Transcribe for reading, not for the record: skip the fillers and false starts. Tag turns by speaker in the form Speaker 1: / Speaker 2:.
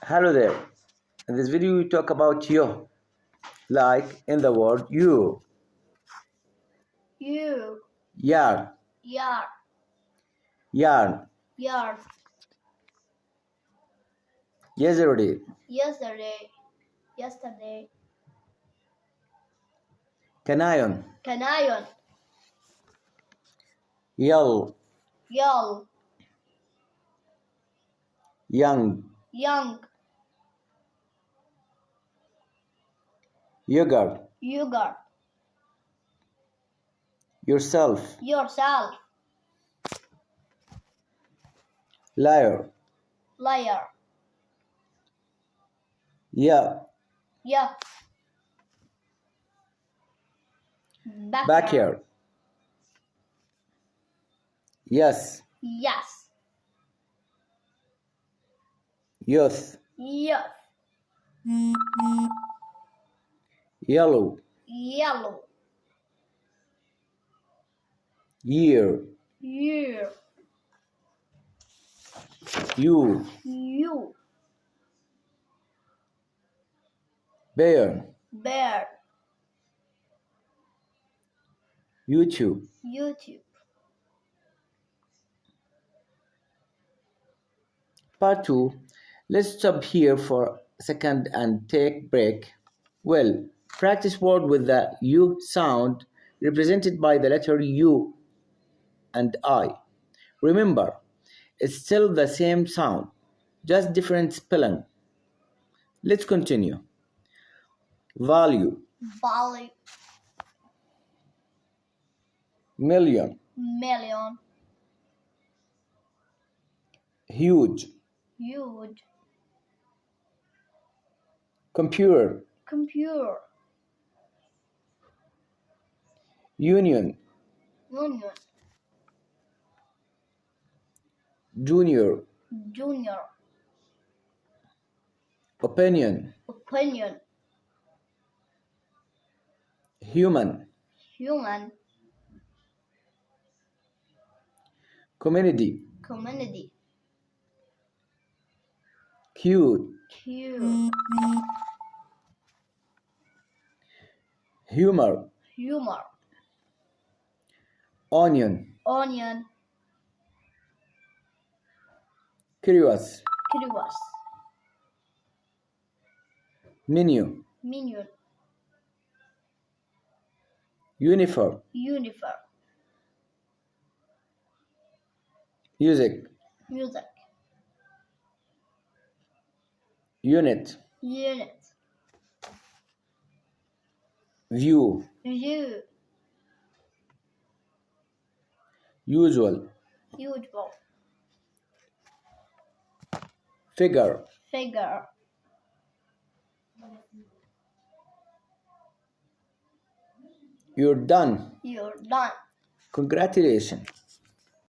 Speaker 1: Hello there. In this video we talk about you, like in the word you.
Speaker 2: You.
Speaker 1: Yarn.
Speaker 2: Yard.
Speaker 1: Yarn.
Speaker 2: Yard.
Speaker 1: Yesterday.
Speaker 2: Yesterday. Yesterday.
Speaker 1: Canayon.
Speaker 2: Canayon.
Speaker 1: Yell.
Speaker 2: Young.
Speaker 1: Young.
Speaker 2: Young.
Speaker 1: Yogurt.
Speaker 2: Yogurt.
Speaker 1: Yourself.
Speaker 2: Yourself.
Speaker 1: Liar.
Speaker 2: Liar.
Speaker 1: Yeah.
Speaker 2: Yeah.
Speaker 1: Backyard. Yes.
Speaker 2: Yes.
Speaker 1: Youth.
Speaker 2: Yes.
Speaker 1: Yellow.
Speaker 2: Yellow.
Speaker 1: Year.
Speaker 2: Year.
Speaker 1: You.
Speaker 2: You.
Speaker 1: Bear.
Speaker 2: Bear.
Speaker 1: YouTube.
Speaker 2: YouTube.
Speaker 1: Part 2. Let's stop here for a second and take break. Well, practice word with the U sound represented by the letter U and I. Remember, it's still the same sound, just different spelling. Let's continue. Value.
Speaker 2: Value.
Speaker 1: Million.
Speaker 2: Million.
Speaker 1: Huge.
Speaker 2: Huge.
Speaker 1: Computer.
Speaker 2: Computer.
Speaker 1: Union.
Speaker 2: Union.
Speaker 1: Junior.
Speaker 2: Junior.
Speaker 1: Opinion.
Speaker 2: Opinion.
Speaker 1: Human.
Speaker 2: Human.
Speaker 1: Community.
Speaker 2: Community.
Speaker 1: Cute.
Speaker 2: Cute.
Speaker 1: Humor.
Speaker 2: Humor.
Speaker 1: Onion.
Speaker 2: Onion.
Speaker 1: Curious.
Speaker 2: Curious.
Speaker 1: Menu.
Speaker 2: Minion.
Speaker 1: Uniform.
Speaker 2: Uniform.
Speaker 1: Music.
Speaker 2: Music.
Speaker 1: Unit.
Speaker 2: Unit.
Speaker 1: View.
Speaker 2: View.
Speaker 1: Usual.
Speaker 2: Usual.
Speaker 1: Figure.
Speaker 2: Figure.
Speaker 1: You're done.
Speaker 2: You're done.
Speaker 1: Congratulations.